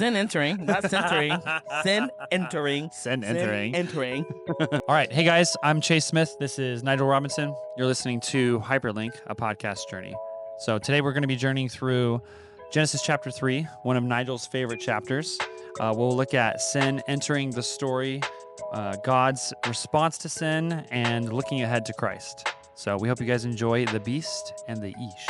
sin entering, not centering. Sin entering. Sin Sin entering. entering. All right. Hey, guys. I'm Chase Smith. This is Nigel Robinson. You're listening to Hyperlink, a podcast journey. So today we're going to be journeying through Genesis chapter 3, one of Nigel's favorite chapters. We'll look at sin entering the story, God's response to sin, and looking ahead to Christ. So we hope you guys enjoy the beast and the Îysh.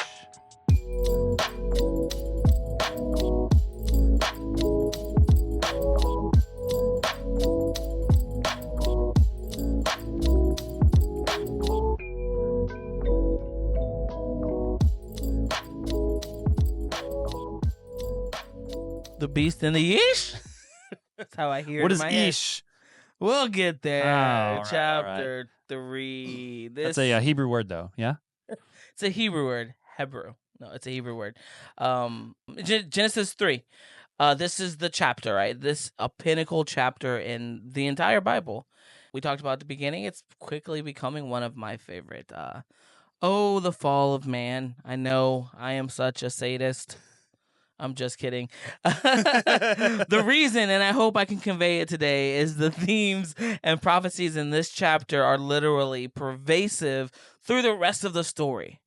The beast and the Îysh? That's how I hear What it is in my head. Îysh? We'll get there. all right. Chapter 3. That's a Hebrew word, though. Yeah? It's a Hebrew word. Hebrew. No, it's a Hebrew word. Genesis 3. This is the chapter, right? This a pinnacle chapter in the entire Bible. We talked about at the beginning. It's quickly becoming one of my favorite. The fall of man. I know I am such a sadist. I'm just kidding. The reason, and I hope I can convey it today, is the themes and prophecies in this chapter are literally pervasive through the rest of the story,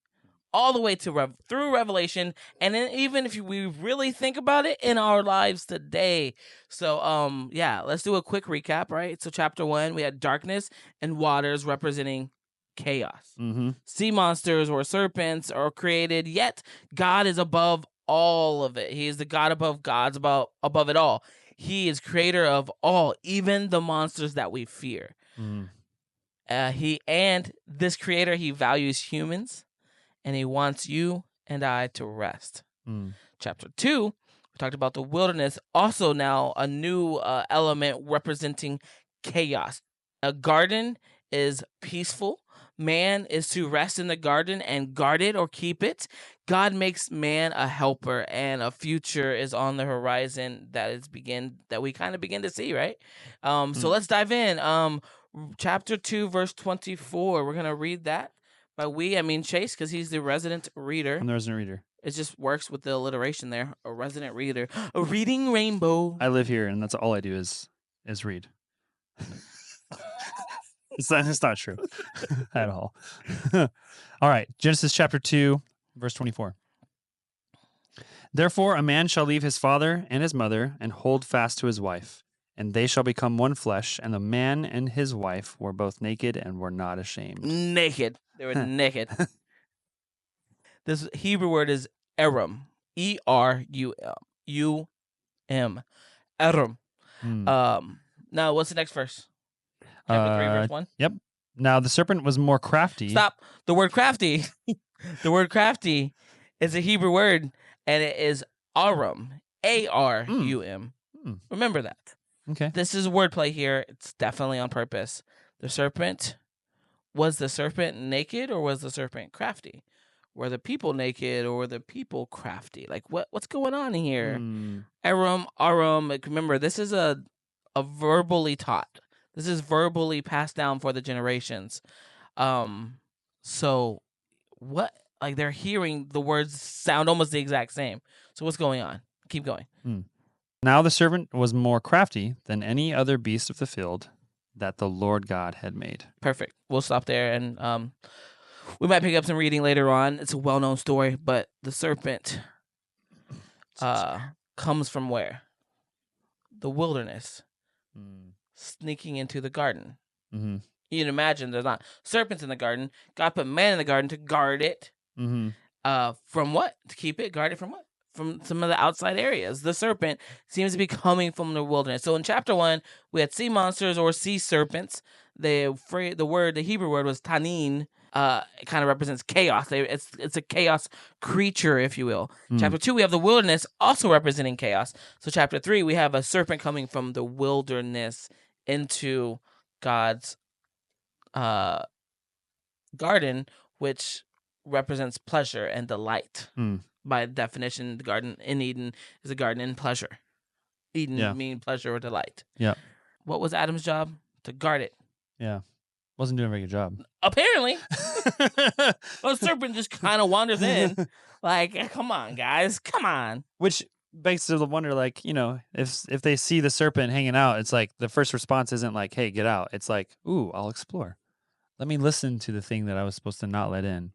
all the way to through Revelation, and then even if we really think about it in our lives today. So, let's do a quick recap, right? So, chapter 1, we had darkness and waters representing chaos. Mm-hmm. Sea monsters or serpents are created, yet God is above all of it. He is the God above gods, above it all. He is creator of all, even the monsters that we fear. This creator, he values humans, and he wants you and I to rest. Chapter 2, we talked about the wilderness. Also now a new element representing chaos. A garden is peaceful. Man is to rest in the garden and guard it or keep it. God makes man a helper, and a future is on the horizon that we kind of begin to see, right? So let's dive in. Chapter 2, verse 24. We're gonna read that. By we, I mean Chase, because he's the resident reader. I'm the resident reader. It just works with the alliteration there. A resident reader, a reading rainbow. I live here, and that's all I do is read. It's not true at all. All right. Genesis chapter 2, verse 24. Therefore, a man shall leave his father and his mother and hold fast to his wife, and they shall become one flesh. And the man and his wife were both naked and were not ashamed. Naked. They were naked. This Hebrew word is Erum. E-R-U-M. Erum. Now, what's the next verse? Chapter 3, verse 1? Yep. Now the serpent was more crafty. Stop. The word crafty. The word crafty is a Hebrew word, and it is Arum. A-R-U-M. Remember that. Okay. This is wordplay here. It's definitely on purpose. Was the serpent naked, or was the serpent crafty? Were the people naked, or were the people crafty? Like, what's going on here? Arum. Remember, this is a verbally taught. This is verbally passed down for the generations. So what, like, they're hearing the words sound almost the exact same. So what's going on? Keep going. Now the serpent was more crafty than any other beast of the field that the Lord God had made. Perfect. We'll stop there, and we might pick up some reading later on. It's a well-known story, but the serpent comes from where? The wilderness. Sneaking into the garden. You can imagine there's not serpents in the garden. God put man in the garden to guard it. From what? To keep it? Guard it from what? From some of the outside areas. The serpent seems to be coming from the wilderness. So in chapter 1, we had sea monsters or sea serpents. The Hebrew word was tanin. It kind of represents chaos. It's a chaos creature, if you will. Chapter 2, we have the wilderness also representing chaos. So chapter 3, we have a serpent coming from the wilderness into God's garden, which represents pleasure and delight. By definition, the garden in Eden is a garden in pleasure. Eden meaning pleasure or delight. Yeah. What was Adam's job? To guard it. Yeah. Wasn't doing a very good job. Apparently. Well, the serpent just kind of wanders in. Like, come on, guys. Come on. Which begs to wonder, like, if they see the serpent hanging out, it's like the first response isn't like, "Hey, get out." It's like, "Ooh, I'll explore. Let me listen to the thing that I was supposed to not let in,"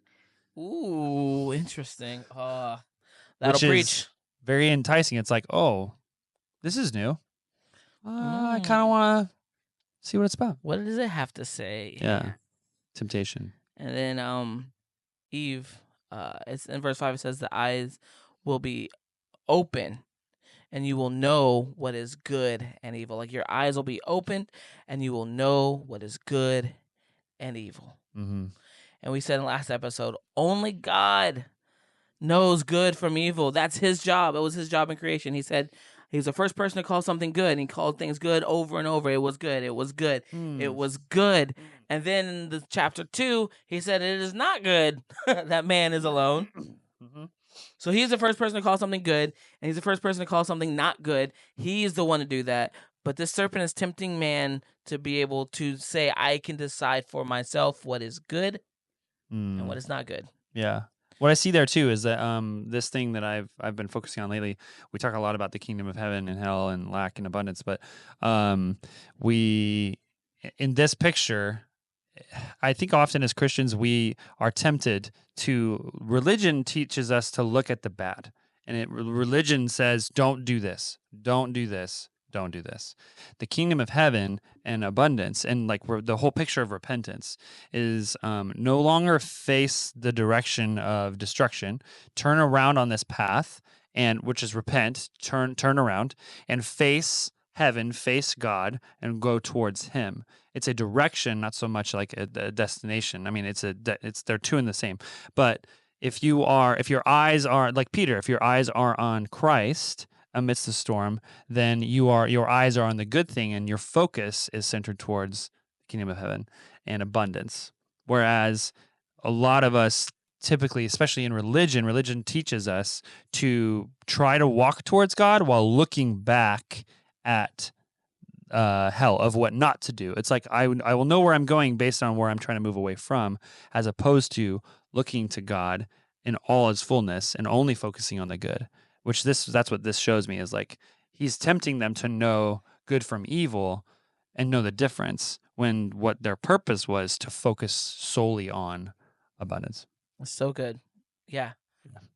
Ooh, interesting. That'll which preach. is very enticing. It's like, "Oh, this is new. I kind of Mm. want to see what it's about." What does it have to say? Yeah, temptation. And then Eve, it's in verse 5, it says the eyes will be open and you will know what is good and evil. Like your eyes will be opened and you will know what is good and evil. Mm-hmm. And we said in the last episode, only God knows good from evil. That's his job. It was his job in creation. He said he was the first person to call something good, and he called things good over and over. It was good. It was good. It was good. And then in the chapter 2, he said it is not good that man is alone. Mm-hmm. So he's the first person to call something good, and he's the first person to call something not good. He's the one to do that. But this serpent is tempting man to be able to say, I can decide for myself what is good and what is not good. Yeah. What I see there too is that this thing that I've been focusing on lately, we talk a lot about the kingdom of heaven and hell and lack and abundance, but we in this picture, I think often as Christians we are tempted to, religion teaches us to look at the bad. And religion says, don't do this, don't do this, don't do this. The kingdom of heaven and abundance, and like the whole picture of repentance is no longer face the direction of destruction, turn around on this path, and which is repent, turn around, and face heaven, face God, and go towards Him. It's a direction, not so much like a destination. I mean, it's they're two in the same. But if your eyes are like Peter, if your eyes are on Christ amidst the storm, then your eyes are on the good thing, and your focus is centered towards the kingdom of heaven and abundance. Whereas a lot of us typically, especially in religion teaches us to try to walk towards God while looking back at hell, of what not to do. It's like I will know where I'm going based on where I'm trying to move away from, as opposed to looking to God in all His fullness and only focusing on the good. Which that's what this shows me, is like He's tempting them to know good from evil and know the difference, when what their purpose was to focus solely on abundance. It's so good. Yeah.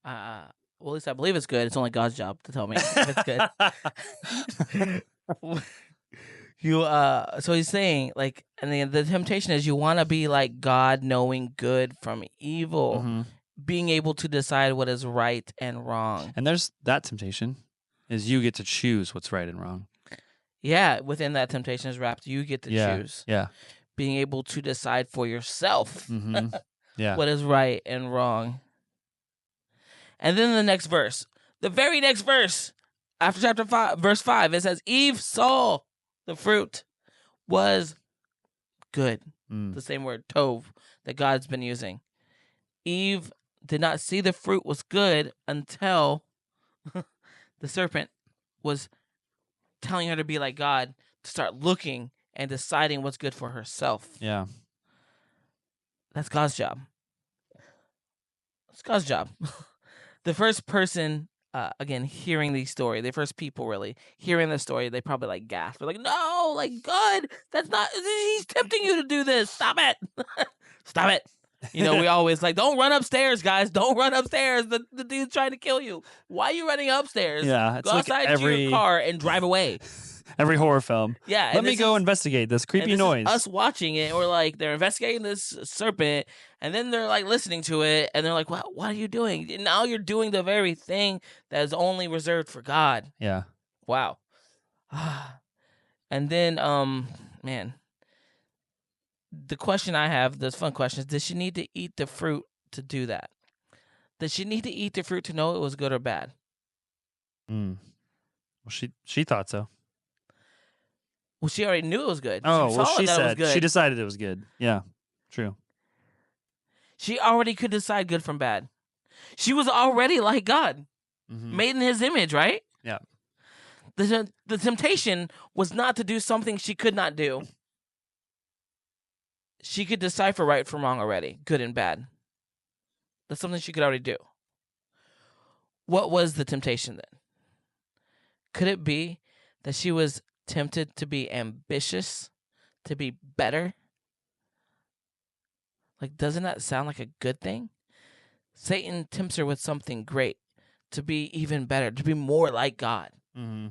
Well, at least I believe it's good. It's only God's job to tell me if it's good. So he's saying, like, and the temptation is you want to be like God, knowing good from evil, Mm-hmm. being able to decide what is right and wrong. And there's that temptation, is you get to choose what's right and wrong. Yeah, within that temptation is wrapped, you get to choose. Yeah. Being able to decide for yourself Mm-hmm. Yeah. what is right and wrong. And then the next verse, the very next verse, after chapter 5, verse 5, it says, Eve saw the fruit was good. The same word, tov, that God's been using. Eve did not see the fruit was good until the serpent was telling her to be like God, to start looking and deciding what's good for herself. Yeah. That's God's job. It's God's job. The first person, again, hearing the story, the first people really hearing the story, they probably like gasped. They're like, no, like, God, that's not, he's tempting you to do this. Stop it. Stop it. You know, we always like, don't run upstairs, guys. Don't run upstairs. The dude's trying to kill you. Why are you running upstairs? Yeah. It's Go like outside to your car and drive away. Every horror film. Yeah. Let me go investigate this creepy noise. Us watching it, or like they're investigating this serpent, and then they're like listening to it, and they're like, what are you doing? And now you're doing the very thing that is only reserved for God. Yeah. Wow. And then, man, the question I have, this fun question, is, does she need to eat the fruit to do that? Does she need to eat the fruit to know it was good or bad? Well, she thought so. Well, she already knew it was good. She said she decided it was good. Yeah, true. She already could decide good from bad. She was already like God, made in His image, right? Yeah. The temptation was not to do something she could not do. She could decipher right from wrong already, good and bad. That's something she could already do. What was the temptation then? Could it be that she was tempted to be ambitious, to be better? Like, doesn't that sound like a good thing? Satan tempts her with something great, to be even better, to be more like God. Mm-hmm.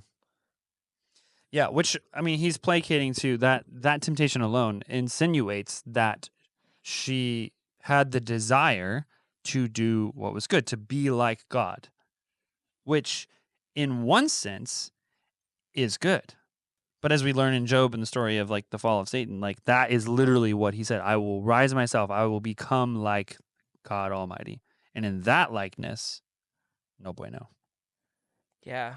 Yeah, which, I mean, he's placating to that. That temptation alone insinuates that she had the desire to do what was good, to be like God, which in one sense is good. But as we learn in Job in the story of like the fall of Satan, like that is literally what he said. I will rise myself. I will become like God Almighty. And in that likeness, no bueno. Yeah.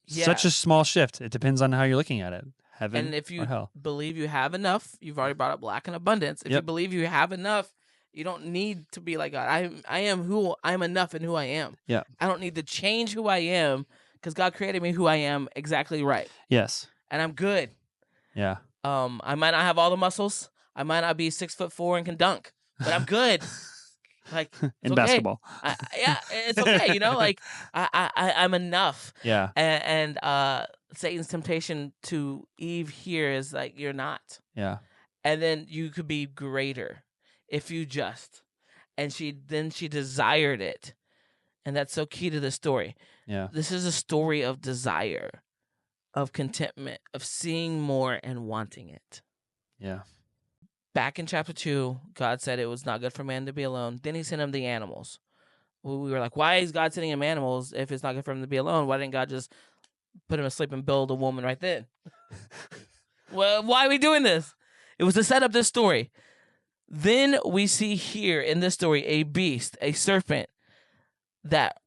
Such a small shift. It depends on how you're looking at it. Heaven And if or you hell. believe you have enough, you've already brought up lack and abundance. If you Yep. believe you have enough, you don't need to be like God. I am enough in who I am. Yeah. I don't need to change who I am because God created me who I am exactly right. Yes. And I'm good. Yeah. I might not have all the muscles. I might not be 6'4" and can dunk, but I'm good. Like, it's in okay. basketball. Yeah, it's okay. Like I'm enough. Yeah. And Satan's temptation to Eve here is like, you're not. Yeah. And then you could be greater if you just. And she desired it. And that's so key to the story. Yeah. This is a story of desire, of contentment, of seeing more and wanting it. Yeah. Back in chapter 2, God said it was not good for man to be alone. Then he sent him the animals. We were like, why is God sending him animals if it's not good for him to be alone? Why didn't God just put him asleep and build a woman right then? Well, why are we doing this? It was to set up this story. Then we see here in this story a beast, a serpent, that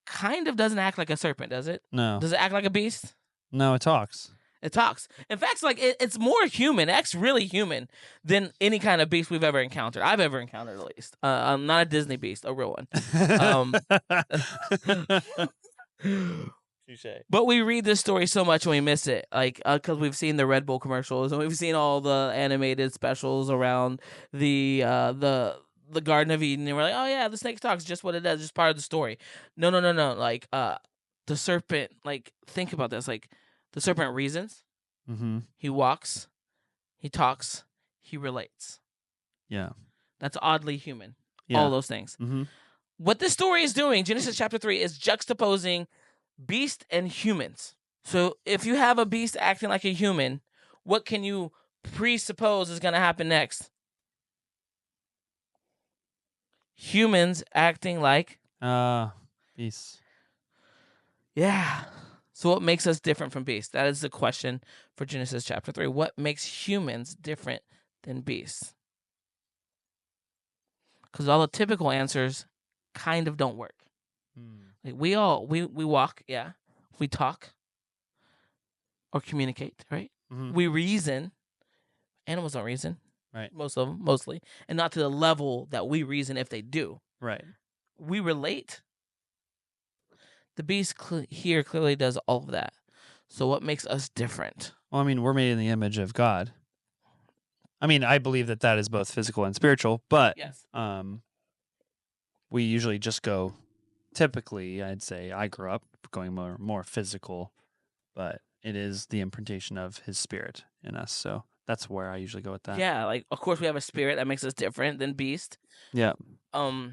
kind of doesn't act like a serpent, does it? No. Does it act like a beast? No, it talks. It talks. In fact, it's more human. It acts really human than any kind of beast we've ever encountered. I've ever encountered, at least. I'm not a Disney beast, a real one. But we read this story so much and we miss it, like because we've seen the Red Bull commercials and we've seen all the animated specials around the Garden of Eden, and we're like, oh yeah, the snake talks, just what it does, just part of the story. No. Like the serpent. Like, think about this. Like, the serpent reasons. Mm-hmm. He walks. He talks. He relates. Yeah. That's oddly human. Yeah. All those things. Mm-hmm. What this story is doing, Genesis chapter 3, is juxtaposing beast and humans. So if you have a beast acting like a human, what can you presuppose is going to happen next? Humans acting like beasts. Yeah. So what makes us different from beasts? That is the question for Genesis chapter 3. What makes humans different than beasts? Because all the typical answers kind of don't work. Like, we walk, yeah. We talk or communicate, right? Mm-hmm. We reason. Animals don't reason. Right. Most of them, mostly. And not to the level that we reason if they do. Right. We relate. The beast here clearly does all of that. So what makes us different? Well, I mean, we're made in the image of God. I mean, I believe that is both physical and spiritual, but yes. We usually just go, typically, I'd say, I grew up going more physical, but it is the imprintation of his spirit in us. So that's where I usually go with that. Yeah, like, of course we have a spirit that makes us different than beast. Yeah. I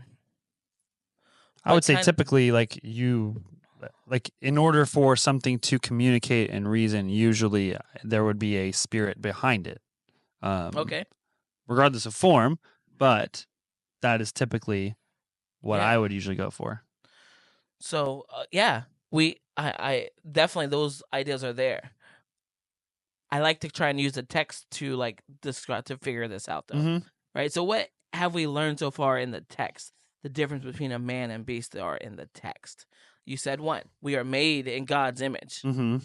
would say typically, like, in order for something to communicate and reason, usually there would be a spirit behind it. Okay. Regardless of form, but that is typically what I would usually go for. So, I definitely, those ideas are there. I like to try and use the text to, like, describe, to figure this out, though. Mm-hmm. Right? So what have we learned so far in the text? The difference between a man and beast are in the text. You said one, we are made in God's image. Mm-hmm.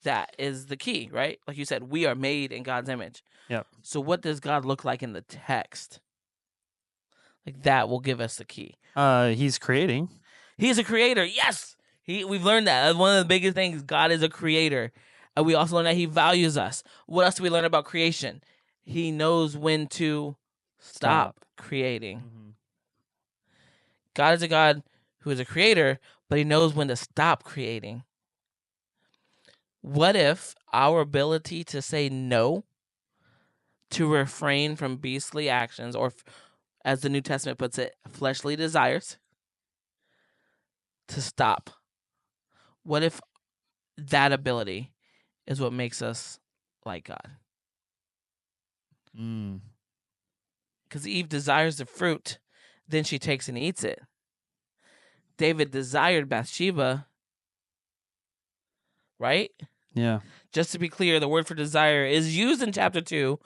That is the key, right? Like you said, we are made in God's image. Yep. So what does God look like in the text? Like, that will give us the key. He's creating. He's a creator. Yes. We've learned that. That's one of the biggest things. God is a creator. And we also learn that he values us. What else do we learn about creation? He knows when to stop creating. Mm-hmm. God is a God who is a creator, but he knows when to stop creating. What if our ability to say no, to refrain from beastly actions, or as the New Testament puts it, fleshly desires, to stop? What if that ability is what makes us like God? Because Eve desires the fruit, then she takes and eats it. David desired Bathsheba, right? Yeah. Just to be clear, the word for desire is used in chapter 2.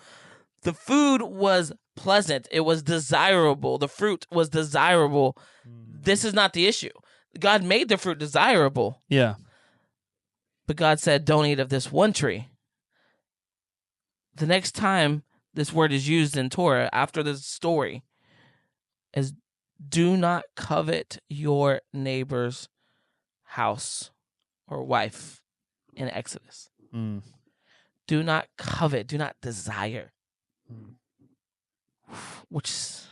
The food was pleasant. It was desirable. The fruit was desirable. This is not the issue. God made the fruit desirable. Yeah. But God said, don't eat of this one tree. The next time this word is used in Torah after this story is do not covet your neighbor's house or wife in Exodus. Do not covet, do not desire. Which is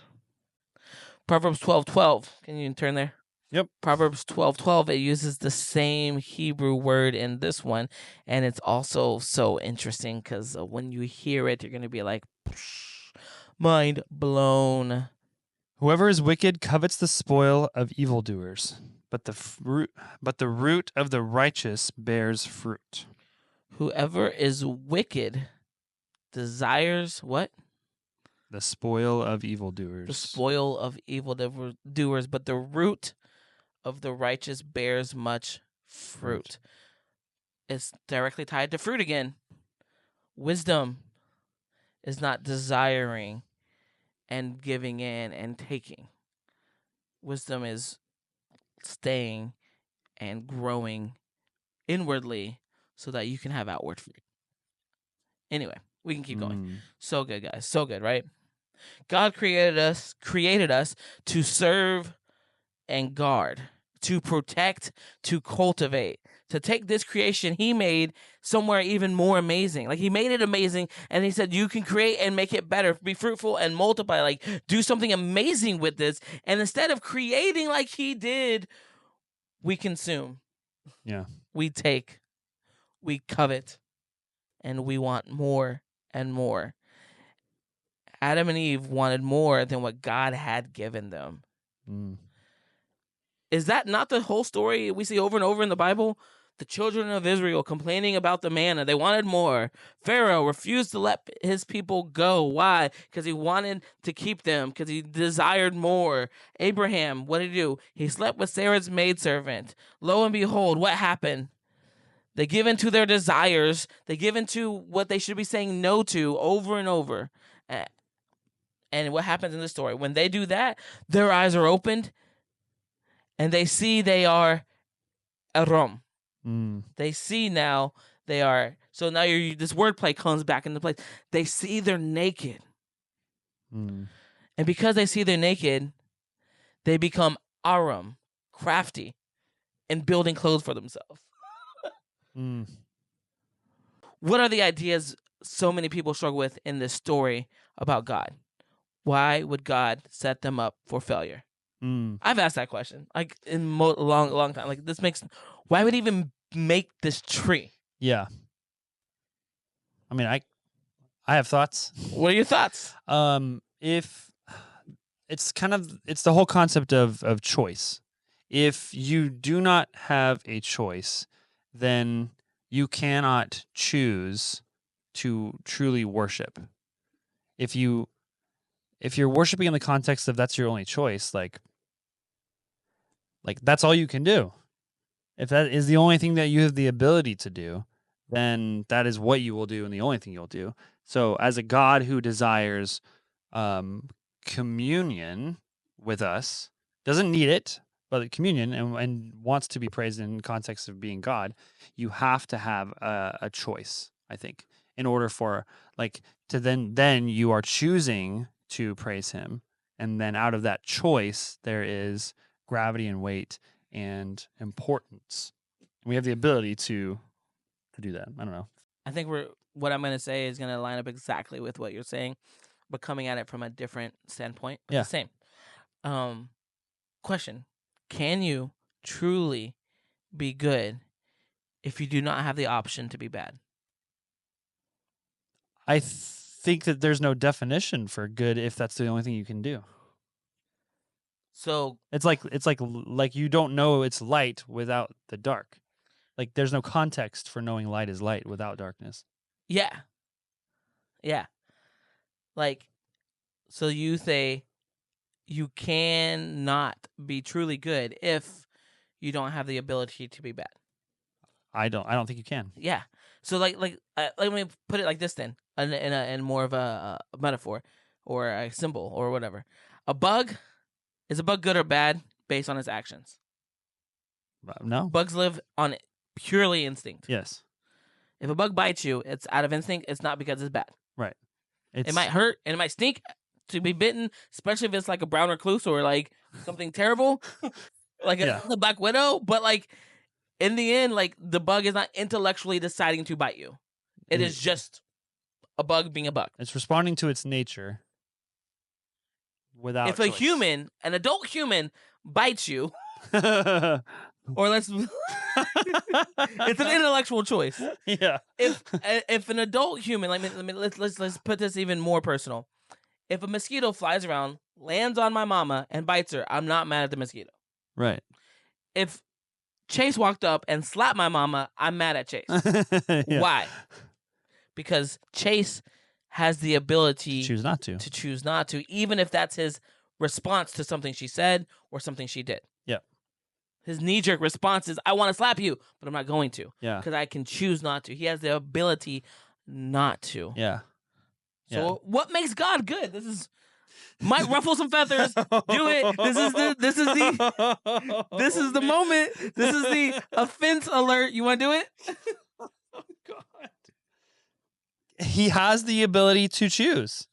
Proverbs 12:12. Can you turn there? Yep. Proverbs 12:12. It uses the same Hebrew word in this one, and it's also so interesting because when you hear it, you're gonna be like, mind blown. Whoever is wicked covets the spoil of evildoers, but the root of the righteous bears fruit. Whoever is wicked desires what? The spoil of evildoers. The spoil of evildoers, but the root of the righteous bears much fruit. It's directly tied to fruit again. Wisdom is not desiring and giving in and taking. Wisdom is staying and growing inwardly so that you can have outward fruit. Anyway, we can keep going. So good, guys. So good, right? God created us to serve and guard, to protect, to cultivate, to take this creation he made somewhere even more amazing. Like he made it amazing, and he said you can create and make it better, be fruitful and multiply, like do something amazing with this. And instead of creating like he did, we consume. Yeah. We take, we covet, and we want more and more. Adam and Eve wanted more than what God had given them. Is that not the whole story we see over and over in the Bible? The children of Israel complaining about the manna. They wanted more. Pharaoh refused to let his people go. Why? Because he wanted to keep them, because he desired more. Abraham, what did he do? He slept with Sarah's maidservant. Lo and behold, what happened? They give in to their desires. They give in to what they should be saying no to over and over. And what happens in the story? When they do that, their eyes are opened, and they see they are Aram. They see now they are. So now this wordplay comes back into place. They see they're naked. And because they see they're naked, they become Aram, crafty, and building clothes for themselves. What are the ideas so many people struggle with in this story about God? Why would God set them up for failure? I've asked that question like in long time. Like why would he even make this tree? Yeah. I mean, I have thoughts. What are your thoughts? If it's the whole concept of choice. If you do not have a choice, then you cannot choose to truly worship. If you're worshiping in the context of that's your only choice, like that's all you can do. If that is the only thing that you have the ability to do, then that is what you will do and the only thing you'll do. So as a God who desires communion with us, doesn't need it, but communion and wants to be praised in context of being God, you have to have a choice, I think, in order for to then you are choosing to praise him. And then out of that choice, there is gravity and weight and importance. We have the ability to do that. I don't know. I think what I'm going to say is going to line up exactly with what you're saying, but coming at it from a different standpoint. But Yeah. the same. Question: can you truly be good if you do not have the option to be bad? I think that there's no definition for good if that's the only thing you can do. So It's like you don't know it's light without the dark. Like there's no context for knowing light is light without darkness. yeah. Like, so you say you cannot be truly good if you don't have the ability to be bad. I don't think you can. Yeah. So let me put it like this then, in more of a metaphor or a symbol or whatever. A bug, is a bug good or bad based on its actions? No. Bugs live on purely instinct. Yes. If a bug bites you, it's out of instinct. It's not because it's bad. Right. It might hurt and it might stink to be bitten, especially if it's like a brown recluse or like something terrible, like a Black Widow. But like in the end, like the bug is not intellectually deciding to bite you. It is just a bug being a bug. It's responding to its nature without If choice. a human, an adult human, bites you, or let's, it's an intellectual choice. Yeah. If an adult human, let's put this even more personal. If a mosquito flies around, lands on my mama, and bites her, I'm not mad at the mosquito. Right. If Chase walked up and slapped my mama, I'm mad at Chase. Yeah. Why? Because Chase has the ability Choose not to. to choose not to, even if that's his response to something she said or something she did. Yeah. His knee-jerk response is, I want to slap you, but I'm not going to. Yeah. Because I can choose not to. He has the ability not to. Yeah. So what makes God good? This is might ruffle some feathers. Do it. This is the moment. This is the offense alert. You want to do it? Oh God. He has the ability to choose.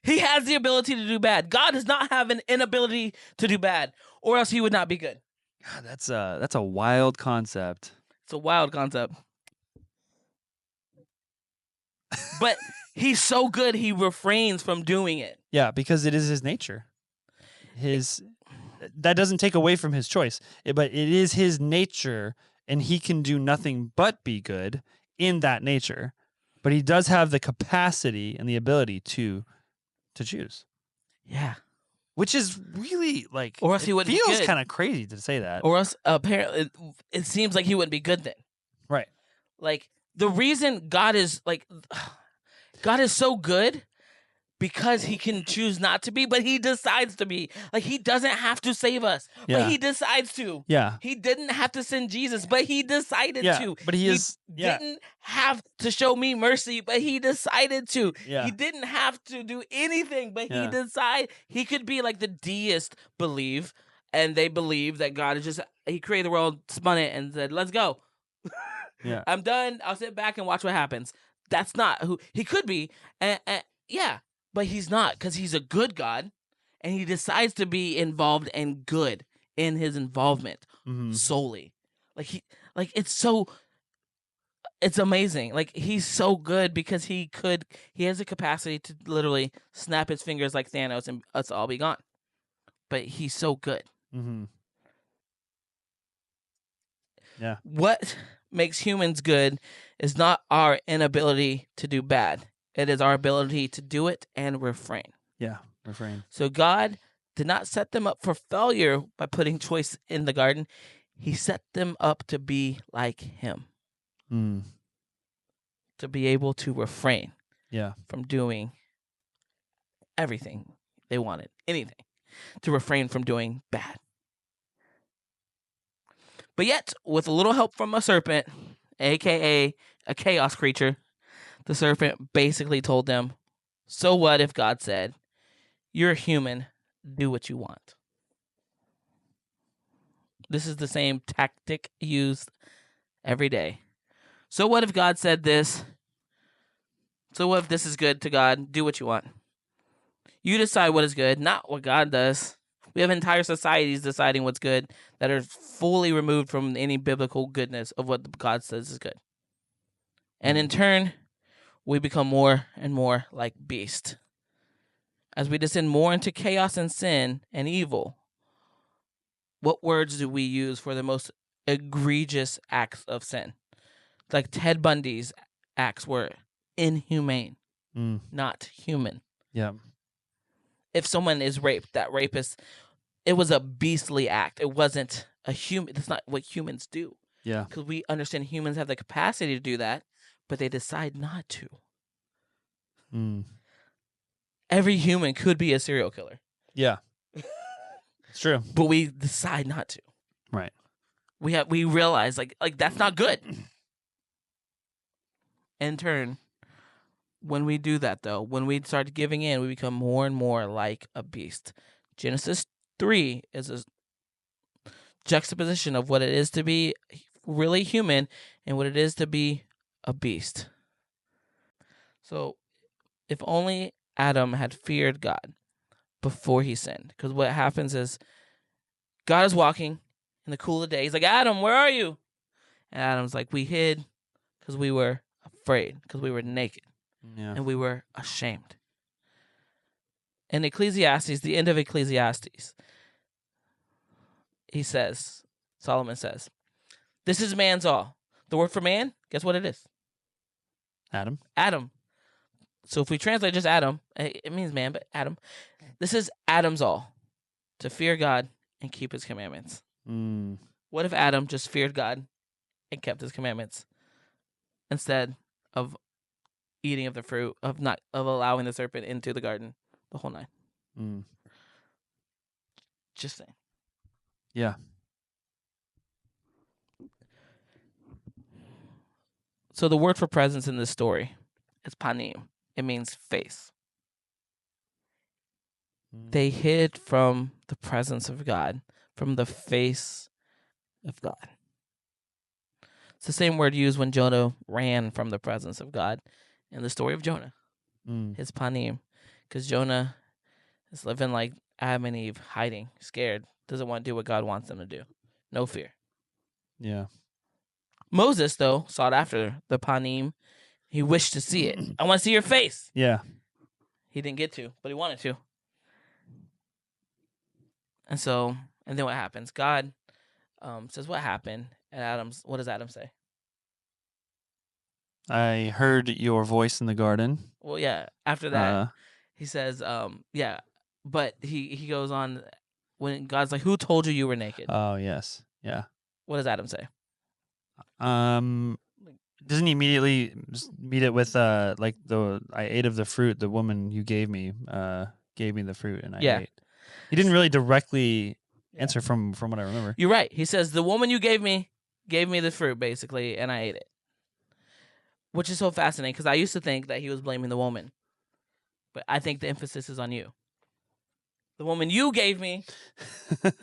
He has the ability to do bad. God does not have an inability to do bad, or else he would not be good. God, that's a wild concept. It's a wild concept. But he's so good, he refrains from doing it. Yeah, because it is his nature. That doesn't take away from his choice, but it is his nature, and he can do nothing but be good in that nature. But he does have the capacity and the ability to choose. Yeah. Which is really like, or else he wouldn't feels be good. kind of crazy to say that. Or else apparently it seems like he wouldn't be good then. Right. Like the reason God is so good because he can choose not to be, but he decides to be. Like he doesn't have to save us, but he decides to. Yeah. He didn't have to send Jesus, but he decided to. But he didn't have to show me mercy, but he decided to. Yeah. He didn't have to do anything, but he decided. He could be like the deists believe, and they believe that God is just, he created the world, spun it, and said, let's go. Yeah. I'm done. I'll sit back and watch what happens. That's not who he could be. Yeah, but he's not, because he's a good God, and he decides to be involved and good in his involvement solely. It's amazing. Like he's so good because he has the capacity to literally snap his fingers like Thanos and us all be gone. But he's so good. Mm-hmm. Yeah. What makes humans good is not our inability to do bad. It is our ability to do it and refrain. Yeah, refrain. So God did not set them up for failure by putting choice in the garden. He set them up to be like him. To be able to refrain from doing everything they wanted. Anything. To refrain from doing bad. But yet, with a little help from a serpent, a.k.a. a chaos creature, the serpent basically told them, so what if God said, you're human, do what you want. This is the same tactic used every day. So what if God said this? So what if this is good to God? Do what you want. You decide what is good, not what God does. We have entire societies deciding what's good that are fully removed from any biblical goodness of what God says is good. And in turn, we become more and more like beast. As we descend more into chaos and sin and evil, what words do we use for the most egregious acts of sin? Like Ted Bundy's acts were inhumane, not human. Yeah. If someone is raped, that rapist, it was a beastly act. It wasn't a human. That's not what humans do. Yeah. Because we understand humans have the capacity to do that, but they decide not to. Every human could be a serial killer. Yeah. It's true. But we decide not to. Right. We realize like that's not good. In turn, when we do that though, when we start giving in, we become more and more like a beast. Genesis 3 is a juxtaposition of what it is to be really human and what it is to be a beast. So, if only Adam had feared God before he sinned. Because what happens is God is walking in the cool of the day. He's like, Adam, where are you? And Adam's like, we hid because we were afraid, because we were naked. Yeah. And we were ashamed. In Ecclesiastes, the end of Ecclesiastes, Solomon says, this is man's all. The word for man, guess what it is? Adam. So if we translate just Adam, it means man, but Adam. This is Adam's all, to fear God and keep his commandments. What if Adam just feared God and kept his commandments instead of eating of the fruit, of allowing the serpent into the garden, the whole nine? Just saying. Yeah. So the word for presence in this story is panim. It means face. They hid from the presence of God, from the face of God. It's the same word used when Jonah ran from the presence of God in the story of Jonah. His panim. Because Jonah is living like Adam and Eve, hiding, scared, doesn't want to do what God wants them to do. No fear. Yeah. Moses, though, sought after the panim. He wished to see it. I want to see your face. Yeah. He didn't get to, but he wanted to. And then what happens? God says, what happened? And what does Adam say? I heard your voice in the garden. Well, yeah. After that, he says, yeah. But he goes on, when God's like, who told you were naked? Oh, yes. Yeah. What does Adam say? Doesn't he immediately meet it with I ate of the fruit the woman you gave me the fruit and I ate. He didn't really directly answer from what I remember. You're right. He says the woman you gave me the fruit basically, and I ate it. Which is so fascinating because I used to think that he was blaming the woman, but I think the emphasis is on you. The woman you gave me,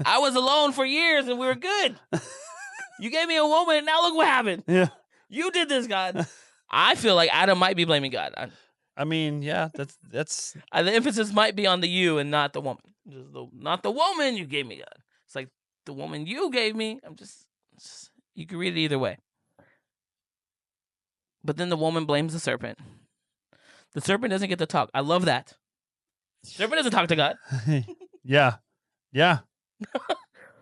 I was alone for years and we were good. You gave me a woman and now look what happened. Yeah. You did this, God. I feel like Adam might be blaming God. I mean, yeah, that's the emphasis might be on the you and not the woman. Not the woman you gave me, God. It's like the woman you gave me. You can read it either way. But then the woman blames the serpent. The serpent doesn't get to talk. I love that. The serpent doesn't talk to God. Yeah. Yeah.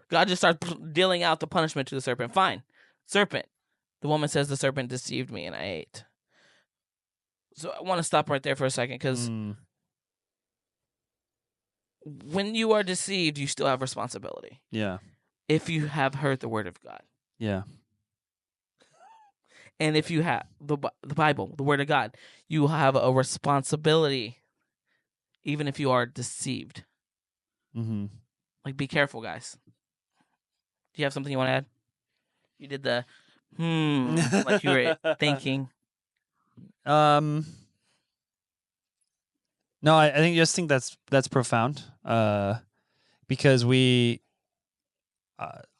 God just starts dealing out the punishment to the serpent. Fine. Serpent. The woman says the serpent deceived me and I ate. So I want to stop right there for a second because when you are deceived, you still have responsibility. Yeah. If you have heard the word of God. Yeah. And if you have the Bible, the word of God, you have a responsibility even if you are deceived. Like, be careful, guys. Do you have something you want to add? You did the like you were thinking. No, I think that's profound. Because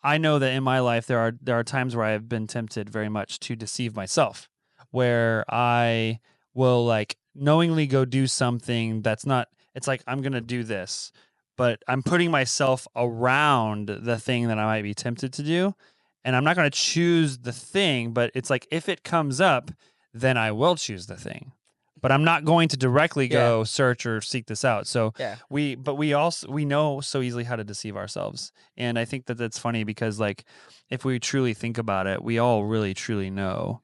I know that in my life there are times where I have been tempted very much to deceive myself, where I will like knowingly go do something that's not. It's like I'm gonna do this, but I'm putting myself around the thing that I might be tempted to do, and I'm not gonna choose the thing. But it's like if it comes up, then I will choose the thing. but I'm not going to directly go search or seek this out. So we know so easily how to deceive ourselves. And I think that that's funny because like if we truly think about it, we all really truly know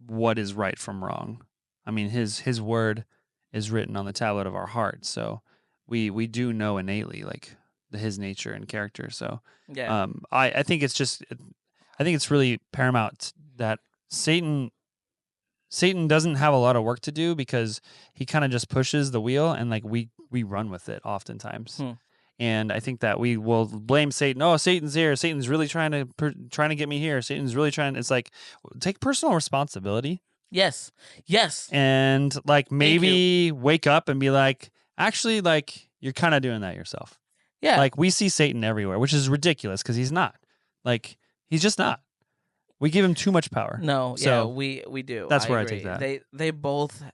what is right from wrong. I mean, his word is written on the tablet of our heart. So we do know innately like his nature and character. So I think it's just I think it's really paramount that Satan doesn't have a lot of work to do because he kind of just pushes the wheel and like we run with it oftentimes. And I think that we will blame Satan. Oh, Satan's here. Satan's really trying to get me here. Satan's really trying. It's like take personal responsibility. Yes. And like maybe wake up and be like, actually, like you're kind of doing that yourself. Yeah. Like we see Satan everywhere, which is ridiculous because he's not. Like he's just not. We give him too much power. No, so we do. That's where agree. I take that. They both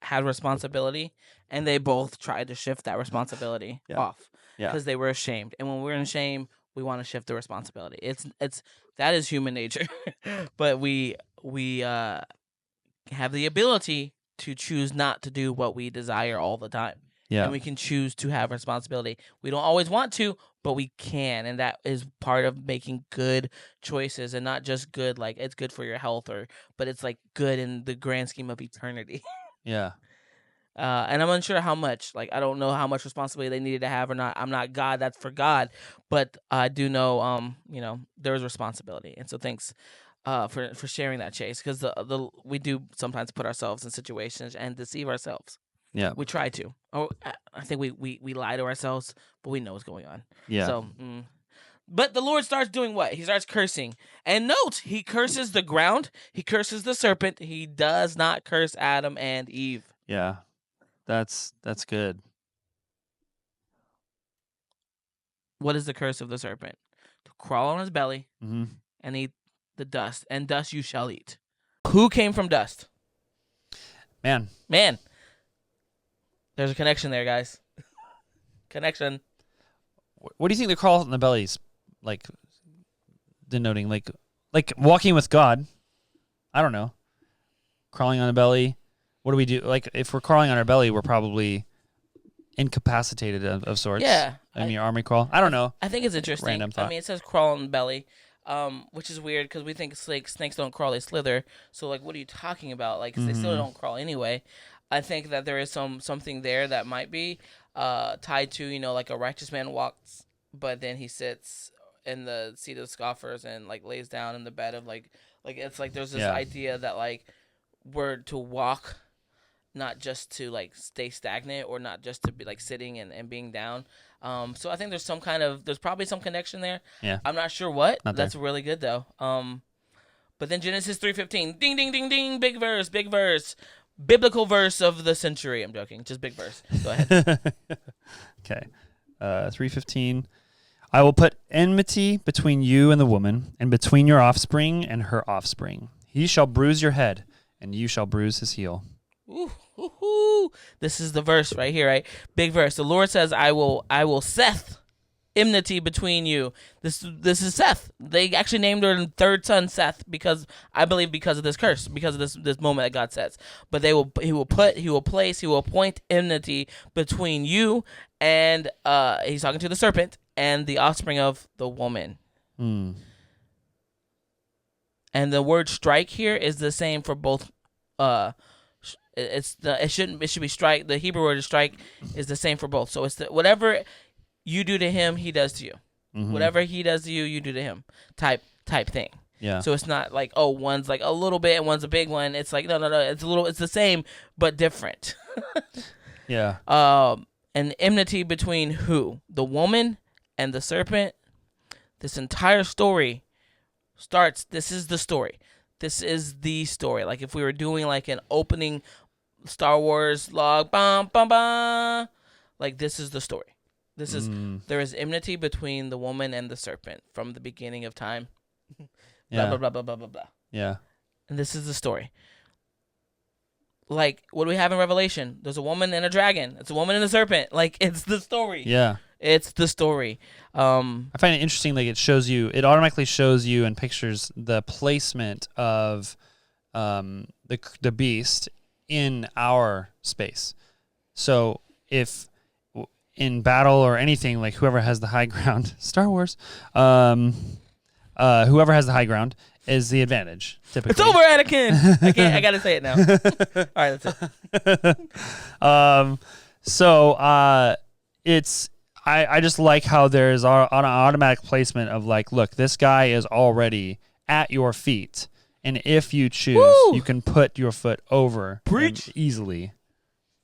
had responsibility, and they both tried to shift that responsibility off because they were ashamed. And when we're in shame, we want to shift the responsibility. It's that is human nature, but we have the ability to choose not to do what we desire all the time. Yeah. And we can choose to have responsibility. We don't always want to, but we can. And that is part of making good choices, and not just good, like it's good for your health, but it's like good in the grand scheme of eternity. Yeah. And I'm unsure how much. Like I don't know how much responsibility they needed to have or not. I'm not God. That's for God. But I do know, there is responsibility. And so thanks for sharing that, Chase, because we do sometimes put ourselves in situations and deceive ourselves. Yeah. We try to. Oh, I think we lie to ourselves, but we know what's going on. Yeah. So, but the Lord starts doing what? He starts cursing. And note, he curses the ground. He curses the serpent. He does not curse Adam and Eve. Yeah. That's good. What is the curse of the serpent? To crawl on his belly and eat the dust, and dust you shall eat. Who came from dust? Man. There's a connection there, guys. Connection. What do you think the crawl on the belly is like denoting? Like walking with God? I don't know. Crawling on the belly. What do we do? Like if we're crawling on our belly, we're probably incapacitated of sorts. Yeah. I mean, army crawl. I don't know. I think it's interesting. Random thought. I mean, it says crawl on the belly, which is weird because we think snakes don't crawl, they slither. So, like, what are you talking about? Like, 'cause they still don't crawl anyway. I think that there is something there that might be tied to, like a righteous man walks, but then he sits in the seat of the scoffers and, like, lays down in the bed of, like it's like there's this idea that, like, we're to walk, not just to, like, stay stagnant or not just to be, like, sitting and being down. So I think there's probably some connection there. Yeah. I'm not sure what. That's really good, though. But then Genesis 3:15, ding, ding, ding, ding, big verse. Biblical verse of the century. I'm joking. Just big verse. Go ahead. Okay. 3:15. I will put enmity between you and the woman, and between your offspring and her offspring. He shall bruise your head, and you shall bruise his heel. Ooh. This is the verse right here, right? Big verse. The Lord says, I will Seth enmity between you. This is Seth. They actually named their third son Seth because of this curse, because of this moment that God sets. But he will appoint enmity between you and he's talking to the serpent and the offspring of the woman. And the word strike here is the same for both. It should be strike. The Hebrew word strike is the same for both. So it's whatever you do to him, he does to you. Whatever he does to you, you do to him. Type thing. Yeah. So it's not like, oh, one's like a little bit and one's a big one. It's like no. It's the same but different. Yeah. An enmity between who? The woman and the serpent. This entire story starts. This is the story. Like if we were doing like an opening Star Wars log, bum bum bum, like this is the story. There is enmity between the woman and the serpent from the beginning of time. Blah blah blah blah blah blah blah. Yeah. And this is the story. Like what do we have in Revelation? There's a woman and a dragon. It's a woman and a serpent. Like it's the story. Yeah. It's the story. I find it interesting. Like it automatically shows you and pictures the placement of the beast in our space. So if in battle or anything, like whoever has the high ground, Star Wars, whoever has the high ground is the advantage, typically. It's over, Anakin! I gotta say it now. All right, that's it. It's I just like how there's an automatic placement of like, look, this guy is already at your feet, and if you choose, you can put your foot over him easily.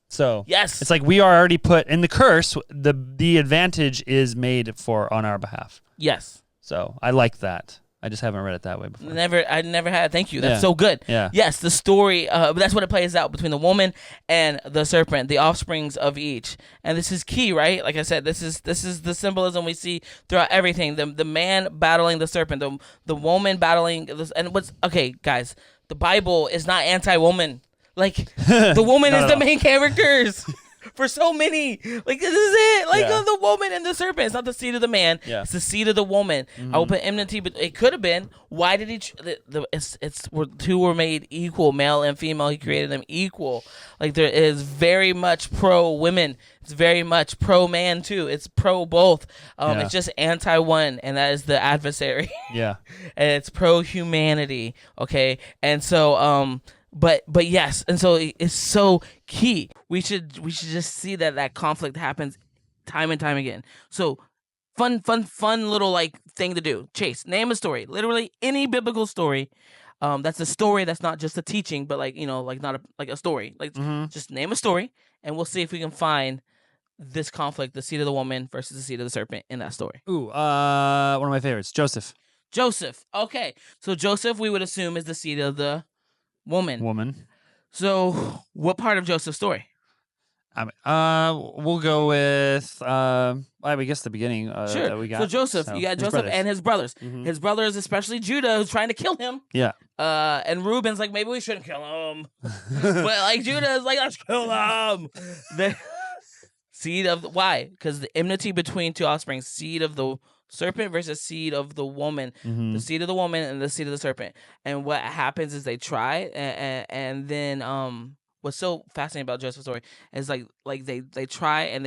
So yes, it's like we are already put in the curse. The advantage is made on our behalf. Yes. So I like that. I just haven't read it that way before. I never had. Thank you. That's so good. Yeah. Yes, the story. That's what it plays out between the woman and the serpent, the offsprings of each, and this is key, right? Like I said, this is the symbolism we see throughout everything. The man battling the serpent, the woman battling this, and what's okay, guys. The Bible is not anti-woman. Like the woman is the main characters. For so many, like this is it. Like the woman and the serpent. It's not the seed of the man. Yeah. It's the seed of the woman. Mm-hmm. I will put enmity, but it could have been. Why did he? Two were made equal, male and female. He created them equal. Like there is very much pro women. It's very much pro man too. It's pro both. It's just anti one, and that is the adversary. Yeah. And it's pro humanity. Okay, and so But yes, and so it's so key. We should just see that conflict happens time and time again. So fun little like thing to do. Chase, name a story. Literally any biblical story. That's a story that's not just a teaching, but like not a story. Like just name a story, and we'll see if we can find this conflict: the seed of the woman versus the seed of the serpent in that story. Ooh, one of my favorites, Joseph. Okay, so Joseph, we would assume, is the seed of the woman. So, what part of Joseph's story? We'll go with I guess the beginning. Sure. That we got. So Joseph, you got Joseph and his brothers. Mm-hmm. His brothers, especially Judah, who's trying to kill him. Yeah. And Reuben's like, maybe we shouldn't kill him, but like Judah is like, let's kill him. The seed of why? Because the enmity between two offspring, seed of the serpent versus seed of the woman, the seed of the woman and the seed of the serpent. And what happens is they try, and then what's so fascinating about Joseph's story is like they try and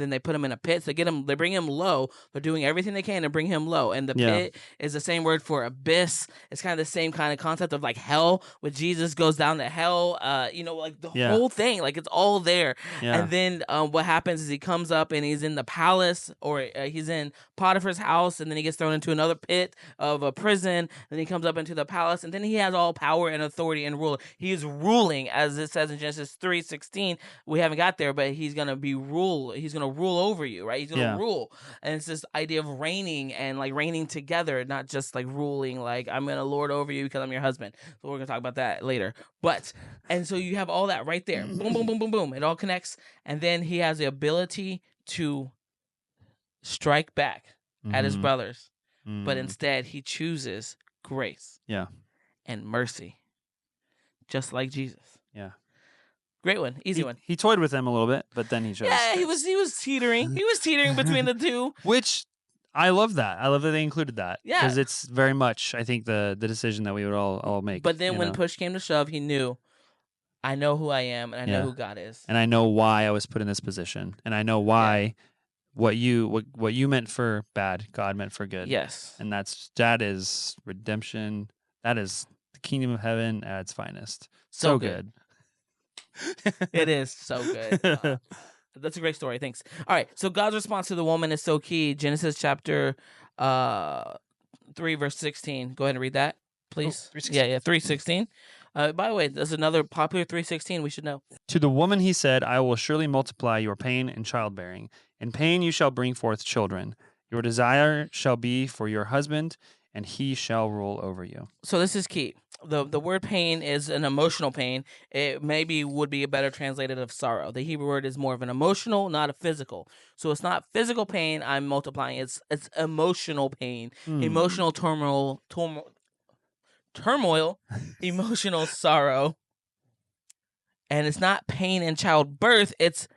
then they put him in a pit. So they bring him low. They're doing everything they can to bring him low. And the pit is the same word for abyss. It's kind of the same kind of concept of like hell, when Jesus goes down to hell. Like the whole thing, like it's all there. Yeah. And then what happens is he comes up and he's in the palace, or he's in Potiphar's house, and then he gets thrown into another pit of a prison. Then he comes up into the palace, and then he has all power and authority and rule. He is ruling, as it says in Genesis 3:16. We haven't got there, but he's gonna rule over you, right? He's gonna rule. And it's this idea of reigning and like reigning together, not just like ruling like I'm gonna lord over you because I'm your husband. So we're gonna talk about that later. And so you have all that right there. Boom, boom, boom, boom, boom. It all connects. And then he has the ability to strike back at his brothers. But instead he chooses grace. Yeah. And mercy. Just like Jesus. Yeah. Great one. Easy one. He toyed with them a little bit, but then he chose. Yeah, he was teetering. He was teetering between the two. Which I love that. I love that they included that. Yeah. Because it's very much, I think, the decision that we would all make. But then when push came to shove, he knew, I know who I am, and I know who God is. And I know why I was put in this position. And I know why what you meant for bad, God meant for good. Yes. And that is redemption. That is the kingdom of heaven at its finest. So good. It is so good. That's a great story. Thanks. All right. So God's response to the woman is so key. Genesis chapter 3, verse 16. Go ahead and read that, please. 3:16. By the way, there's another popular 3:16 we should know. To the woman he said, I will surely multiply your pain in childbearing. In pain you shall bring forth children. Your desire shall be for your husband, and he shall rule over you. So this is key. The word pain is an emotional pain. It maybe would be a better translated of sorrow. The Hebrew word is more of an emotional, not a physical. So it's not physical pain I'm multiplying. It's emotional pain, emotional turmoil, emotional sorrow. And it's not pain in childbirth. It's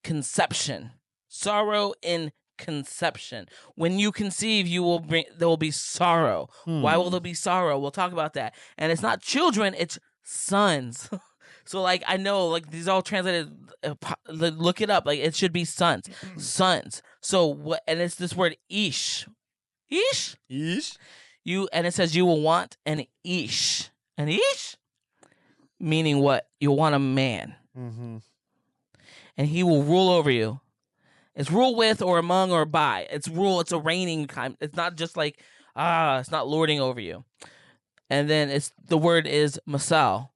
conception, sorrow in conception. When you conceive, there will be sorrow. Why will there be sorrow? We'll talk about that. And it's not children, it's sons. So like I know like these all translated. Look it up. Like it should be sons, sons. So what? And it's this word Îysh, Îysh. Îysh. And it says you will want an Îysh, an Îysh, meaning what? You'll want a man, Mm-hmm. and he will rule over you. It's rule with or among or by. It's rule. It's a reigning kind. It's not just like it's not lording over you. And then the word is masal.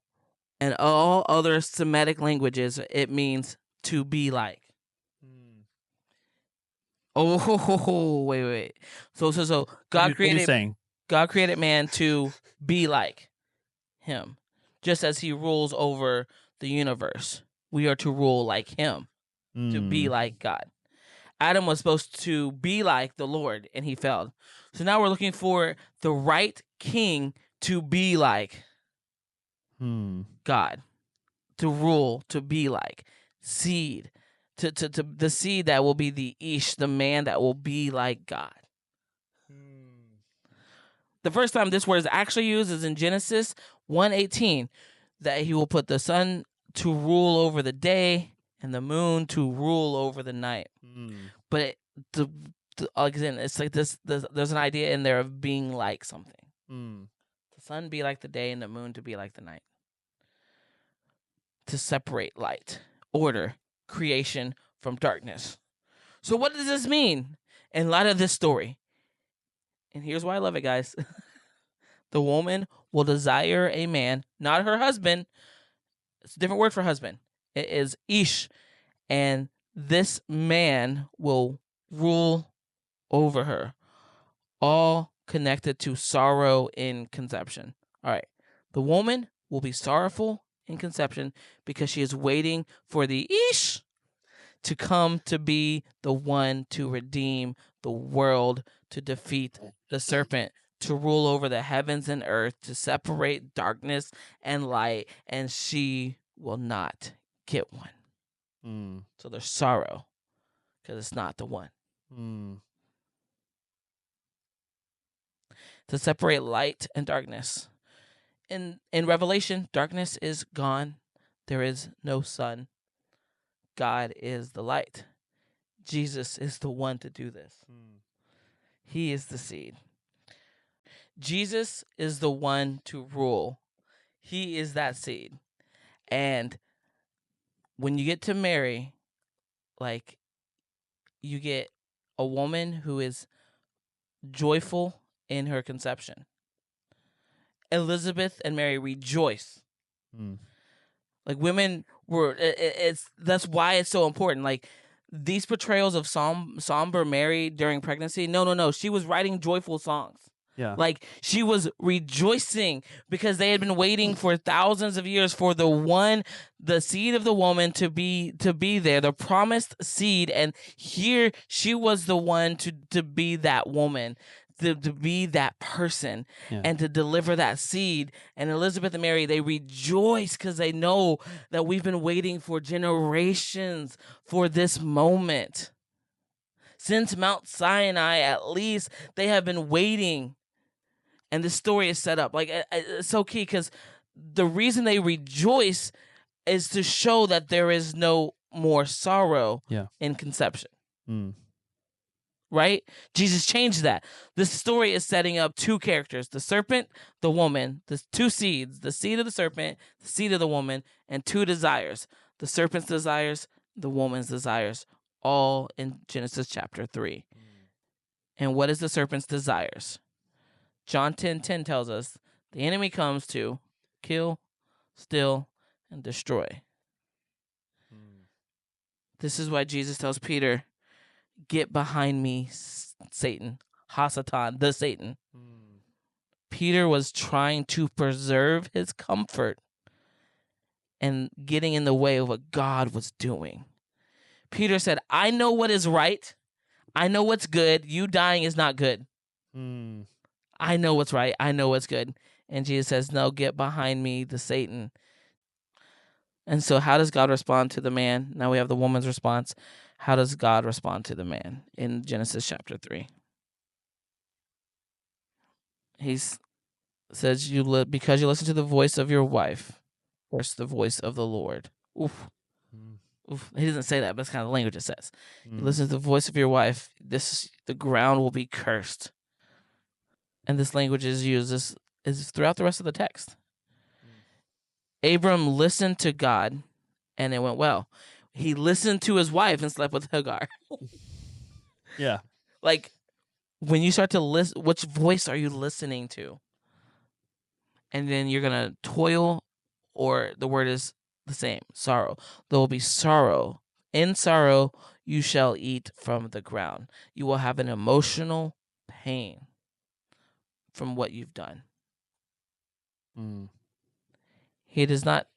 And all other Semitic languages, it means to be like. Oh, wait. So God What are you saying? God created man to be like him, just as he rules over the universe. We are to rule like him, to be like God. Adam was supposed to be like the Lord, and he failed. So now we're looking for the right king to be like God, to rule, to be like seed, to the seed that will be the Îysh, the man that will be like God. The first time this word is actually used is in Genesis 1:18, that he will put the sun to rule over the day and the moon to rule over the night. But again, it's like this. There's an idea in there of being like something. The sun be like the day and the moon to be like the night. To separate light, order, creation from darkness. So what does this mean in light of this story? And here's why I love it, guys. The woman will desire a man, not her husband. It's a different word for husband. It is Îysh. And this man will rule over her. All connected to sorrow in conception. All right. The woman will be sorrowful in conception because she is waiting for the Îysh to come to be the one to redeem the world, to defeat the serpent, to rule over the heavens and earth, to separate darkness and light, and she will not get one. So there's sorrow because it's not the one. To separate light and darkness. In Revelation, darkness is gone. There is no sun. God is the light. Jesus is the one to do this. He is the seed. Jesus is the one to rule. He is that seed. And when you get to Mary, like, you get a woman who is joyful in her conception. Elizabeth and Mary rejoice. Like, women were, that's why it's so important. Like, these portrayals of somber Mary during pregnancy, no. She was writing joyful songs. Yeah. Like, she was rejoicing because they had been waiting for thousands of years for the seed of the woman to be there, the promised seed. And here she was the one to be that woman, to be that person, and to deliver that seed. And Elizabeth and Mary, they rejoice because they know that we've been waiting for generations for this moment. Since Mount Sinai, at least, they have been waiting. And this story is set up. Like, it's so key because the reason they rejoice is to show that there is no more sorrow in conception. Right? Jesus changed that. This story is setting up two characters, the serpent, the woman, the two seeds, the seed of the serpent, the seed of the woman, and two desires. The serpent's desires, the woman's desires, all in Genesis chapter 3. And what is the serpent's desires? John 10:10 tells us the enemy comes to kill, steal, and destroy. This is why Jesus tells Peter, get behind me, Satan. Hasatan, the Satan. Peter was trying to preserve his comfort and getting in the way of what God was doing. Peter said, I know what is right. I know what's good. You dying is not good. I know what's right. I know what's good. And Jesus says, no, get behind me, the Satan. And so how does God respond to the man? Now we have the woman's response. How does God respond to the man in Genesis chapter 3? He says, because you listen to the voice of your wife, First, the voice of the Lord. Oof. Mm. Oof. He doesn't say that, but it's kind of the language it says. You Mm. listen to the voice of your wife. The ground will be cursed. And this language is used. This is throughout the rest of the text. Abram listened to God, and it went well. He listened to his wife and slept with Hagar. Yeah. Like, when you start to listen, which voice are you listening to? And then you're going to toil, or the word is the same, sorrow. There will be sorrow. In sorrow, you shall eat from the ground. You will have an emotional pain from what you've done. Mm. He does not,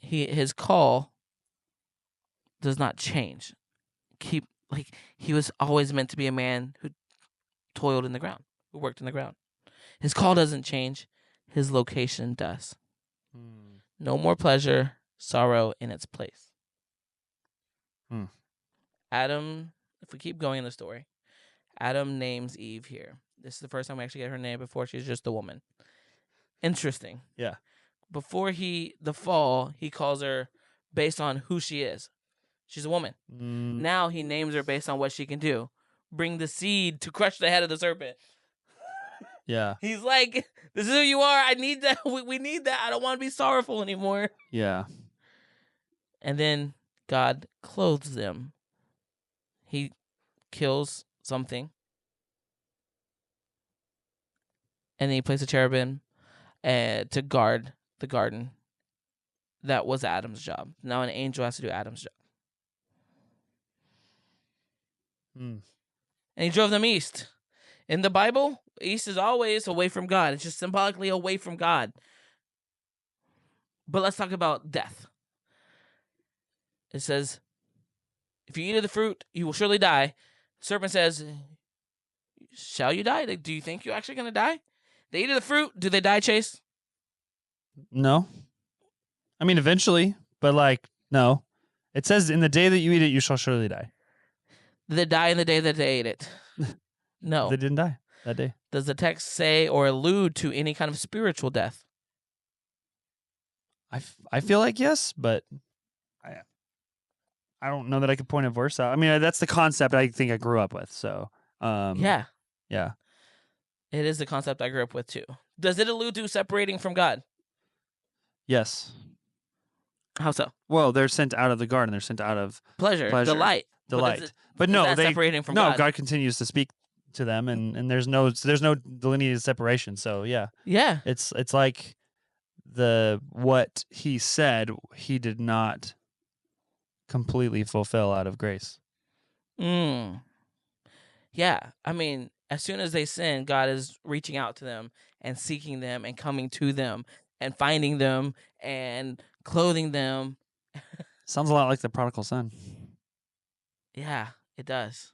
his call does not change. He was always meant to be a man who toiled in the ground, who worked in the ground. His call doesn't change. His location does. Mm. No more pleasure, sorrow in its place. Hmm. Adam, if we keep going in the story, Adam names Eve here. This is the first time we actually get her name. Before, she's just a woman. Interesting. Yeah. Before the fall, he calls her based on who she is. She's a woman. Mm. Now he names her based on what she can do. Bring the seed to crush the head of the serpent. Yeah. He's like, this is who you are. I need that. We need that. I don't want to be sorrowful anymore. Yeah. And then God clothes them. He kills something. And then he placed a cherubim to guard the garden. That was Adam's job. Now an angel has to do Adam's job. Mm. And he drove them east. In the Bible, east is always away from God. It's just symbolically away from God. But let's talk about death. It says, if you eat of the fruit, you will surely die. The serpent says, shall you die? Like, do you think you're actually going to die? They eat of the fruit. Do they die, Chase? No. I mean, eventually, but like, no. It says, in the day that you eat it, you shall surely die. Did they die in the day that they ate it? No. They didn't die that day. Does the text say or allude to any kind of spiritual death? I feel like yes, but I don't know that I could point a verse out. I mean, that's the concept I think I grew up with. So, Yeah. Yeah. It is the concept I grew up with too. Does it allude to separating from God? Yes. How so? Well, they're sent out of the garden. They're sent out of Pleasure. Delight. But is no, that separating from no, God? God continues to speak to them, and there's no delineated separation. So yeah, Yeah. it's like what he said he did not completely fulfill out of grace. Yeah. I mean, as soon as they sin, God is reaching out to them and seeking them and coming to them and finding them and clothing them. Sounds a lot like the prodigal son. Yeah, it does.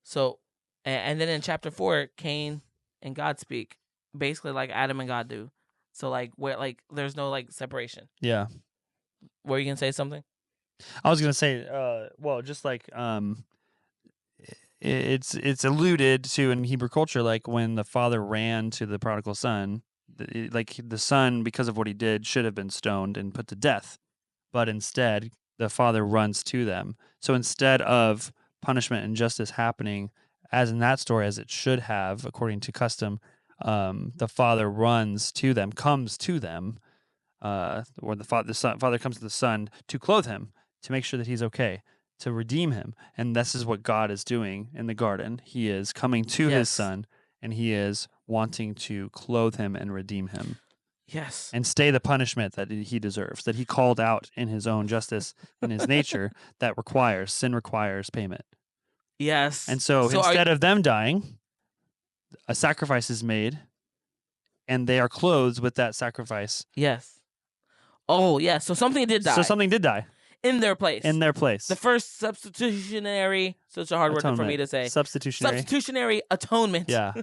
So, and then in chapter 4, Cain and God speak, basically like Adam and God do. So like where there's no separation. Yeah. Were you gonna say something? I was gonna say, well, just like it's alluded to in Hebrew culture, like when the father ran to the prodigal son, like the son, because of what he did, should have been stoned and put to death, but instead the father runs to them. So instead of punishment and justice happening, as in that story, as it should have according to custom, the father runs to them, comes to them, or the father comes to the son to clothe him, to make sure that he's okay, to redeem him. And this is what God is doing in the garden. He is coming to his son, and he is wanting to clothe him and redeem him. Yes. And stay the punishment that he deserves, that he called out in his own justice and his nature, that sin requires payment. Yes. And so instead of them dying, a sacrifice is made, and they are clothed with that sacrifice. Yes. Oh, yeah. So something did die. So something did die. In their place. In their place. The first substitutionary, such a hard word for me to say. Substitutionary atonement. Yeah.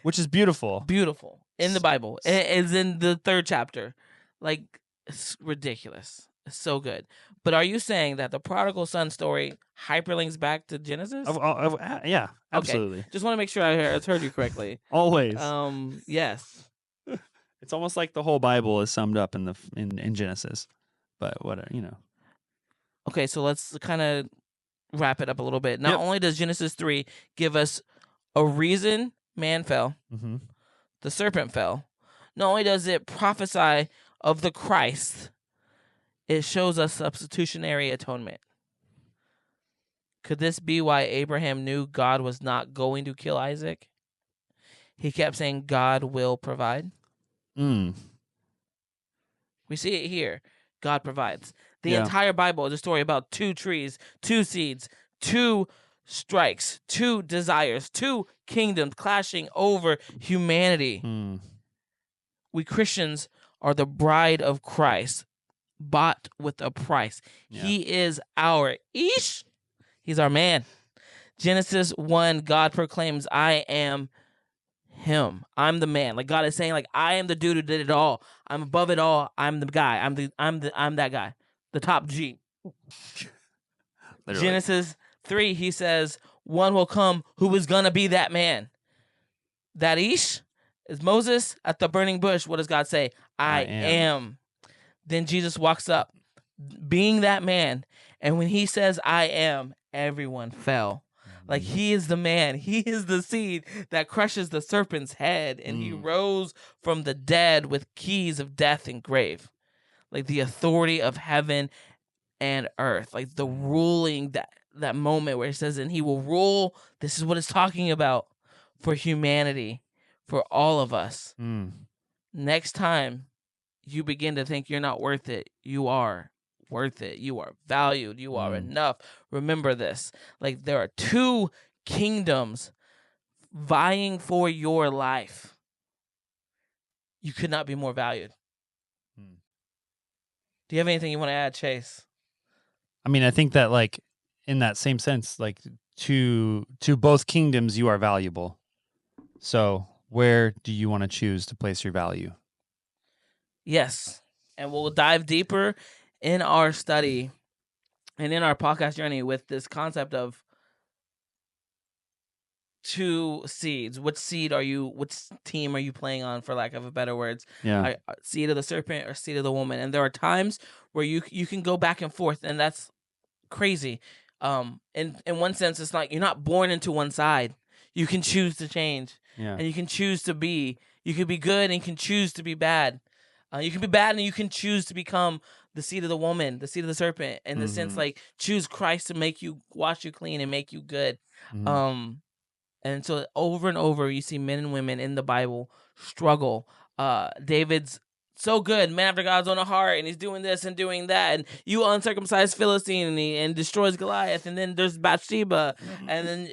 Which is beautiful. Beautiful. In the Bible. It's in the 3rd chapter. Like, it's ridiculous. It's so good. But are you saying that the prodigal son story hyperlinks back to Genesis? Yeah, absolutely. Okay. Just want to make sure I heard you correctly. Always. Yes. It's almost like the whole Bible is summed up in Genesis. But what Okay, so let's kind of wrap it up a little bit. Not Yep. only does Genesis 3 give us a reason man fell, Mm-hmm. the serpent fell. Not only does it prophesy of the Christ, it shows us substitutionary atonement. Could this be why Abraham knew God was not going to kill Isaac? He kept saying God will provide. Mm. We see it here. God provides. The Yeah. entire Bible is a story about two trees, two seeds, two strikes, two desires, two kingdoms clashing over humanity. Mm. We Christians are the bride of Christ, bought with a price. Yeah. He is our Îysh. He's our man. Genesis 1, God proclaims, I am him. I'm the man. Like God is saying, like, I am the dude who did it all. I'm above it all. I'm the guy. I'm that guy. The top G. Literally. Genesis 3, he says, one will come who is gonna be that man. That Îysh is Moses at the burning bush. What does God say? I am. Then Jesus walks up, being that man. And when he says, I am, everyone fell. Like he is the man. He is the seed that crushes the serpent's head. And he rose from the dead with keys of death and grave. Like the authority of heaven and earth. Like the ruling, that moment where it says, and he will rule. This is what it's talking about for humanity, for all of us. Next time you begin to think you're not worth it, you are worth it. You are valued. You are enough. Remember this. Like there are two kingdoms vying for your life. You could not be more valued. Do you have anything you want to add, Chase? I mean, I think that like in that same sense, like to both kingdoms, you are valuable. So where do you want to choose to place your value? Yes. And we'll dive deeper in our study and in our podcast journey with this concept of two seeds. Which team are you playing on, for lack of a better words? Yeah. Seed of the serpent or seed of the woman? And there are times where you can go back and forth, and that's crazy. In one sense, it's like you're not born into one side. You can choose to change. Yeah. And you can choose to be. You can be good and you can choose to be bad. You can be bad and you can choose to become the seed of the woman, the seed of the serpent, in the sense like choose Christ to make you, wash you clean and make you good. And so over and over you see men and women in the Bible struggle. David's so good, man after God's own heart, and he's doing this and doing that, and you uncircumcised Philistine, and destroys Goliath, and then there's Bathsheba, and then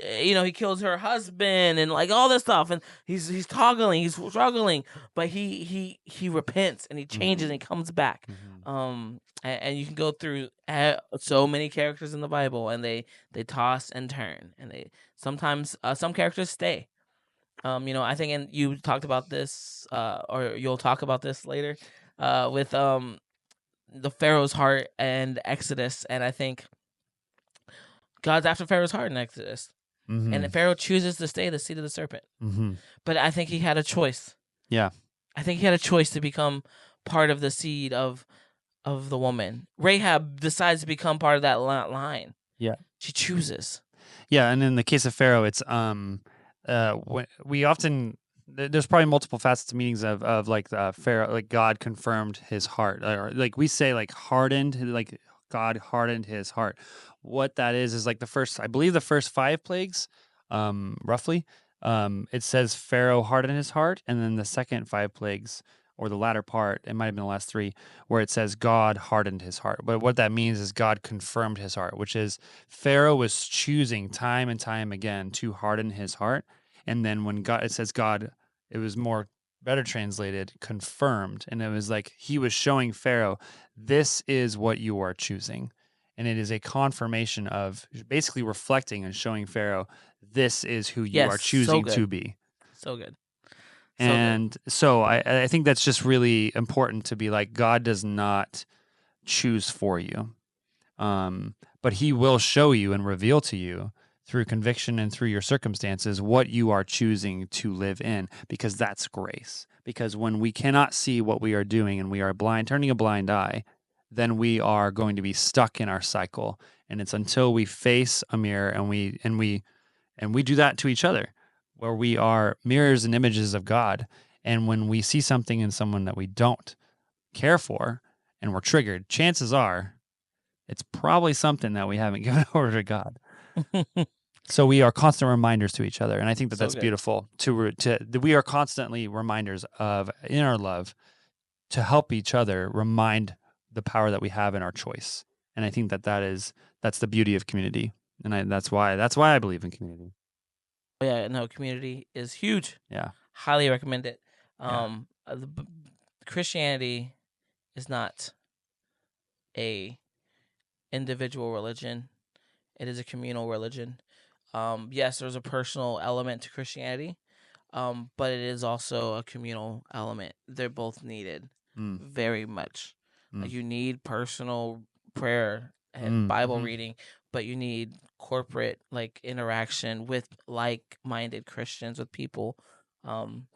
he kills her husband, and like all this stuff, and he's toggling, he's struggling, but he repents and he changes and he comes back. And you can go through so many characters in the Bible, and they toss and turn, and they sometimes some characters stay. I think, and you talked about this, or you'll talk about this later, with the Pharaoh's heart and Exodus, and I think God's after Pharaoh's heart in Exodus, and Pharaoh chooses to stay the seed of the serpent, but I think he had a choice. Yeah, I think he had a choice to become part of the seed of the woman. Rahab decides to become part of that line. Yeah, she chooses. Yeah, and in the case of Pharaoh, it's we often there's probably multiple facets to meanings of like Pharaoh, like God confirmed his heart, or like we say like hardened, like God hardened his heart. What that is like I believe the first 5 plagues, roughly, it says Pharaoh hardened his heart, and then the second 5 plagues, or the latter part, it might have been the last 3, where it says God hardened his heart. But what that means is God confirmed his heart, which is Pharaoh was choosing time and time again to harden his heart. And then when it says God, it was better translated, confirmed. And it was like he was showing Pharaoh, this is what you are choosing. And it is a confirmation of basically reflecting and showing Pharaoh, this is who you are choosing to be. So good. So I think that's just really important to be like, God does not choose for you, but he will show you and reveal to you through conviction and through your circumstances, what you are choosing to live in, because that's grace. Because when we cannot see what we are doing and we are turning a blind eye, then we are going to be stuck in our cycle. And it's until we face a mirror and we do that to each other, where we are mirrors and images of God. And when we see something in someone that we don't care for and we're triggered, chances are it's probably something that we haven't given over to God. So we are constant reminders to each other. And I think that that's beautiful. We are constantly reminders of, in our love, to help each other remind the power that we have in our choice. And I think that's the beauty of community. And that's why I believe in community. Yeah, no, community is huge. Yeah. Highly recommend it. Christianity is not a individual religion. It is a communal religion. Yes, there's a personal element to Christianity, but it is also a communal element. They're both needed very much. Like, you need personal prayer and Bible reading, but you need corporate interaction with like-minded Christians, with people.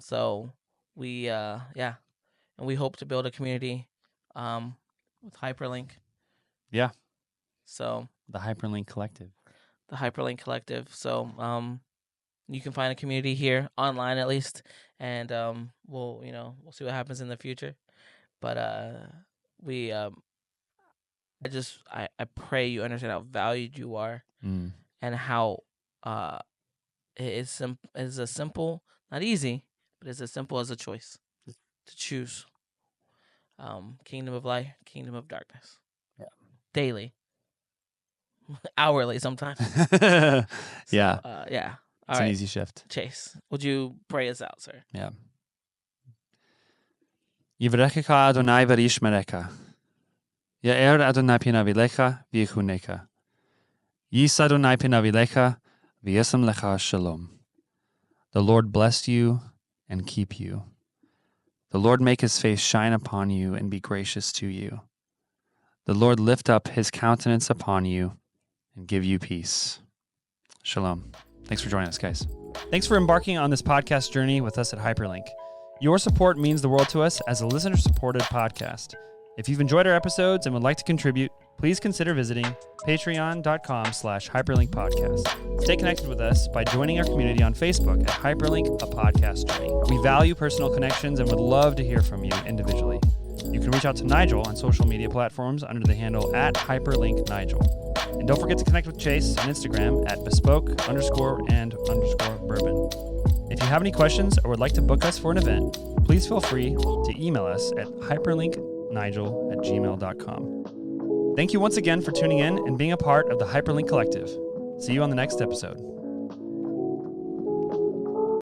So we and we hope to build a community with Hyperlink. Yeah. So the Hyperlink Collective. The Hyperlink Collective. So you can find a community here online, at least, and we'll see what happens in the future. But I pray you understand how valued you are, and how it is a simple, not easy, but it's as simple as a choice to choose. Kingdom of light, kingdom of darkness. Yeah. Daily. Hourly sometimes. Yeah. Yeah. It's an easy shift. Chase, would you pray us out, sir? Yeah. Yivrechecha Adonai v'yishmerecha. Ya'er Adonai pinav elecha v'yichunecha. Yis Adonai pinav elecha v'yasem lecha shalom. The Lord bless you and keep you. The Lord make his face shine upon you and be gracious to you. The Lord lift up his countenance upon you and give you peace. Shalom. Thanks for joining us, guys. Thanks for embarking on this podcast journey with us at Hyperlink. Your support means the world to us as a listener-supported podcast. If you've enjoyed our episodes and would like to contribute, please consider visiting patreon.com/hyperlinkpodcast. Stay connected with us by joining our community on Facebook at Hyperlink, a podcast journey. We value personal connections and would love to hear from you individually. You can reach out to Nigel on social media platforms under the handle @HyperlinkNigel. And don't forget to connect with Chase on Instagram at bespoke_and_bourbon. If you have any questions or would like to book us for an event, please feel free to email us at hyperlinknigel@gmail.com. Thank you once again for tuning in and being a part of the Hyperlink Collective. See you on the next episode.